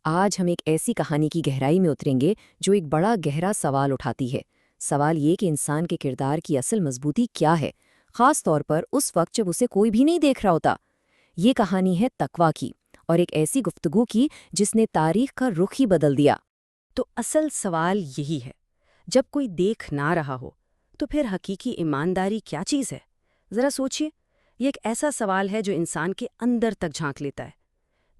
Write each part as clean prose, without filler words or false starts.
آج ہم ایک ایسی کہانی کی گہرائی میں اتریں گے جو ایک بڑا گہرا سوال اٹھاتی ہے۔ سوال یہ کہ انسان کے کردار کی اصل مضبوطی کیا ہے، خاص طور پر اس وقت جب اسے کوئی بھی نہیں دیکھ رہا ہوتا۔ یہ کہانی ہے تقویٰ کی، اور ایک ایسی گفتگو کی جس نے تاریخ کا رخ ہی بدل دیا۔ تو اصل سوال یہی ہے، جب کوئی دیکھ نہ رہا ہو تو پھر حقیقی ایمانداری کیا چیز ہے؟ ذرا سوچئے، یہ ایک ایسا سوال ہے جو انسان کے اندر تک جھانک لیتا ہے۔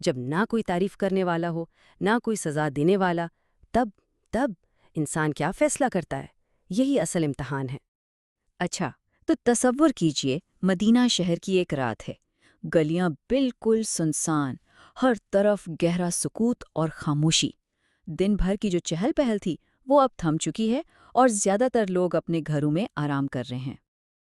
جب نہ کوئی تعریف کرنے والا ہو، نہ کوئی سزا دینے والا، تب انسان کیا فیصلہ کرتا ہے؟ یہی اصل امتحان ہے۔ اچھا، تو تصور کیجئے مدینہ شہر کی ایک رات ہے۔ گلیاں بالکل سنسان، ہر طرف گہرا سکوت اور خاموشی۔ دن بھر کی جو چہل پہل تھی وہ اب تھم چکی ہے، اور زیادہ تر لوگ اپنے گھروں میں آرام کر رہے ہیں۔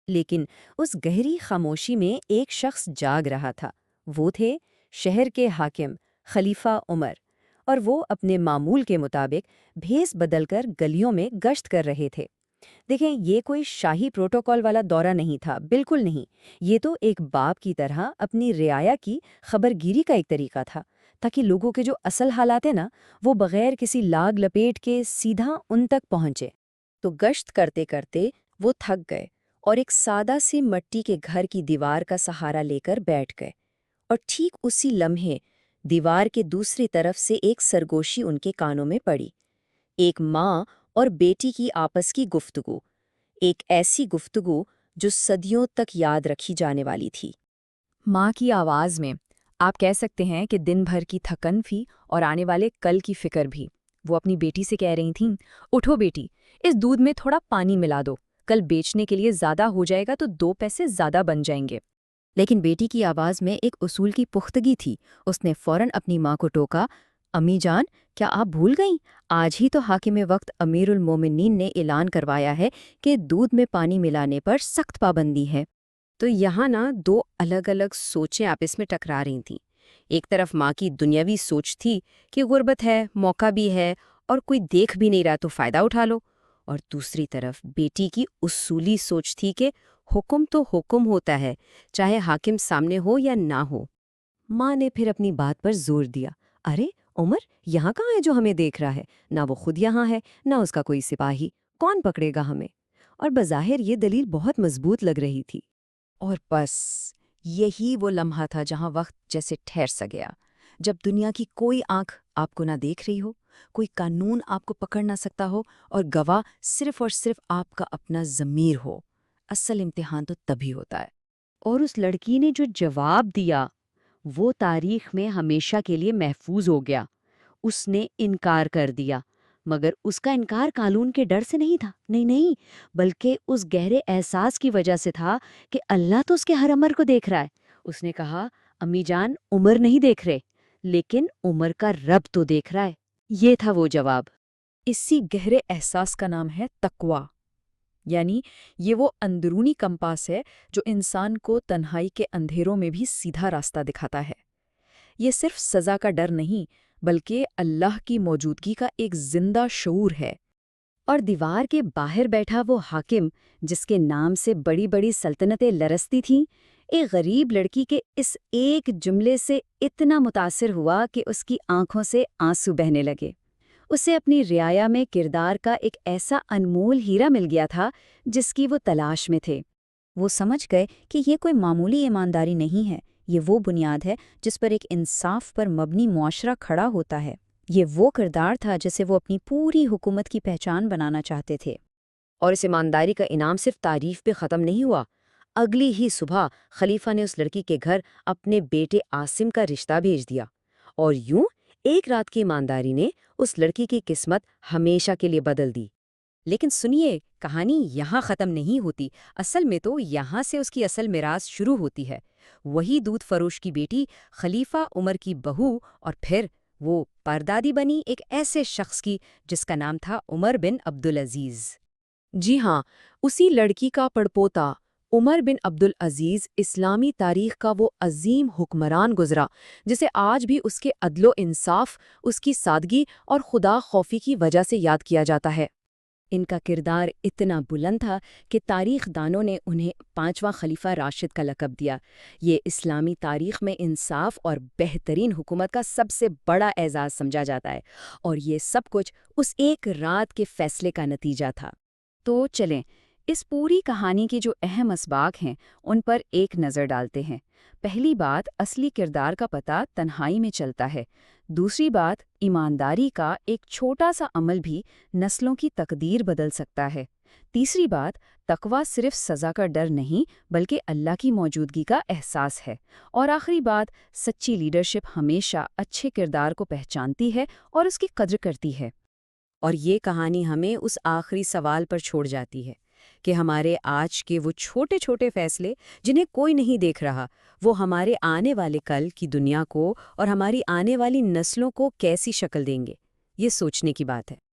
لیکن اس گہری خاموشی میں ایک شخص جاگ رہا تھا۔ وہ تھے شہر کے حاکم خلیفہ عمر، اور وہ اپنے معمول کے مطابق بھیس بدل کر گلیوں میں گشت کر رہے تھے۔ دیکھیں، یہ کوئی شاہی پروٹوکول والا دورہ نہیں تھا، بالکل نہیں۔ یہ تو ایک باپ کی طرح اپنی رعایا کی خبر گیری کا ایک طریقہ تھا، تاکہ لوگوں کے جو اصل حالات ہیں نا، وہ بغیر کسی لاگ لپیٹ کے سیدھا ان تک پہنچے۔ تو گشت کرتے کرتے وہ تھک گئے اور ایک سادہ سی مٹی کے گھر کی دیوار کا سہارا لے کر بیٹھ گئے۔ اور ٹھیک اسی لمحے دیوار کے دوسری طرف سے ایک سرگوشی ان کے کانوں میں پڑی۔ ایک ماں اور بیٹی کی آپس کی گفتگو، ایک ایسی گفتگو جو صدیوں تک یاد رکھی جانے والی تھی۔ ماں کی آواز میں آپ کہہ سکتے ہیں کہ دن بھر کی تھکن بھی اور آنے والے کل کی فکر بھی۔ وہ اپنی بیٹی سے کہہ رہی تھیں، اٹھو بیٹی، اس دودھ میں تھوڑا پانی ملا دو، کل بیچنے کے لیے زیادہ ہو جائے گا تو 2 پیسے زیادہ بن جائیں گے۔ لیکن بیٹی کی آواز میں ایک اصول کی پختگی تھی۔ اس نے فوراً اپنی ماں کو ٹوکا، امی جان، کیا آپ بھول گئیں؟ آج ہی تو حاکم وقت امیر المومنین نے اعلان کروایا ہے کہ دودھ میں پانی ملانے پر سخت پابندی ہے۔ تو یہاں نا 2 الگ الگ سوچیں آپس میں ٹکرا رہی تھیں۔ ایک طرف ماں کی دنیاوی سوچ تھی کہ غربت ہے، موقع بھی ہے، اور کوئی دیکھ بھی نہیں رہا تو فائدہ اٹھا لو، اور دوسری طرف بیٹی کی اصولی سوچ تھی کہ حکم تو حکم ہوتا ہے، چاہے حاکم سامنے ہو یا نہ ہو۔ ماں نے پھر اپنی بات پر زور دیا، ارے عمر یہاں کہاں ہے جو ہمیں دیکھ رہا ہے؟ نہ وہ خود یہاں ہے، نہ اس کا کوئی سپاہی، کون پکڑے گا ہمیں؟ اور بظاہر یہ دلیل بہت مضبوط لگ رہی تھی۔ اور بس یہی وہ لمحہ تھا جہاں وقت جیسے ٹھہر سا گیا، جب دنیا کی کوئی آنکھ آپ کو نہ دیکھ رہی ہو، کوئی قانون آپ کو پکڑ نہ سکتا ہو، اور گواہ صرف اور صرف آپ کا اپنا ضمیر ہو۔ اصل امتحان تو تبھی ہوتا ہے۔ اور اس لڑکی نے جو جواب دیا وہ تاریخ میں ہمیشہ کے لیے محفوظ ہو گیا۔ اس نے انکار کر دیا، مگر اس کا انکار قانون کے ڈر سے نہیں تھا، نہیں، بلکہ اس گہرے احساس کی وجہ سے تھا کہ اللہ تو اس کے ہر عمر کو دیکھ رہا ہے۔ اس نے کہا، امی جان، عمر نہیں دیکھ رہے، لیکن عمر کا رب تو دیکھ رہا ہے۔ یہ تھا وہ جواب۔ اسی گہرے احساس کا نام ہے تقویٰ، یعنی یہ وہ اندرونی کمپاس ہے جو انسان کو تنہائی کے اندھیروں میں بھی سیدھا راستہ دکھاتا ہے۔ یہ صرف سزا کا ڈر نہیں، بلکہ اللہ کی موجودگی کا ایک زندہ شعور ہے۔ اور دیوار کے باہر بیٹھا وہ حاکم، جس کے نام سے بڑی بڑی سلطنتیں لرزتی تھیں، ایک غریب لڑکی کے اس ایک جملے سے اتنا متاثر ہوا کہ اس کی آنکھوں سے آنسو بہنے لگے۔ اسے اپنی رعایا میں کردار کا ایک ایسا انمول ہیرا مل گیا تھا جس کی وہ تلاش میں تھے۔ وہ سمجھ گئے کہ یہ کوئی معمولی ایمانداری نہیں ہے، یہ وہ بنیاد ہے جس پر ایک انصاف پر مبنی معاشرہ کھڑا ہوتا ہے۔ یہ وہ کردار تھا جسے وہ اپنی پوری حکومت کی پہچان بنانا چاہتے تھے۔ اور اس ایمانداری کا انعام صرف تعریف پہ ختم نہیں ہوا۔ اگلی ہی صبح خلیفہ نے اس لڑکی کے گھر اپنے بیٹے عاصم کا رشتہ بھیج دیا، اور یوں ایک رات کی ایمانداری نے اس لڑکی کی قسمت ہمیشہ کے لیے بدل دی۔ لیکن سنیے، کہانی یہاں ختم نہیں ہوتی۔ اصل میں تو یہاں سے اس کی اصل میراث شروع ہوتی ہے۔ وہی دودھ فروش کی بیٹی خلیفہ عمر کی بہو، اور پھر وہ پردادی بنی ایک ایسے شخص کی جس کا نام تھا عمر بن عبدالعزیز۔ جی ہاں، اسی لڑکی کا پڑپوتا عمر بن عبدالعزیز اسلامی تاریخ کا وہ عظیم حکمران گزرا جسے آج بھی اس کے عدل و انصاف، اس کی سادگی اور خدا خوفی کی وجہ سے یاد کیا جاتا ہے۔ ان کا کردار اتنا بلند تھا کہ تاریخ دانوں نے انہیں 5واں خلیفہ راشد کا لقب دیا۔ یہ اسلامی تاریخ میں انصاف اور بہترین حکومت کا سب سے بڑا اعزاز سمجھا جاتا ہے، اور یہ سب کچھ اس ایک رات کے فیصلے کا نتیجہ تھا۔ تو چلیں اس پوری کہانی کے جو اہم اسباق ہیں ان پر ایک نظر ڈالتے ہیں۔ پہلی بات، اصلی کردار کا پتہ تنہائی میں چلتا ہے۔ دوسری بات، ایمانداری کا ایک چھوٹا سا عمل بھی نسلوں کی تقدیر بدل سکتا ہے۔ تیسری بات، تقویٰ صرف سزا کا ڈر نہیں بلکہ اللہ کی موجودگی کا احساس ہے۔ اور آخری بات، سچی لیڈرشپ ہمیشہ اچھے کردار کو پہچانتی ہے اور اس کی قدر کرتی ہے۔ اور یہ کہانی ہمیں اس آخری سوال پر چھوڑ جاتی ہے کہ ہمارے آج کے وہ چھوٹے چھوٹے فیصلے جنہیں کوئی نہیں دیکھ رہا، وہ ہمارے آنے والے کل کی دنیا کو اور ہماری آنے والی نسلوں کو کیسی شکل دیں گے۔ یہ سوچنے کی بات ہے۔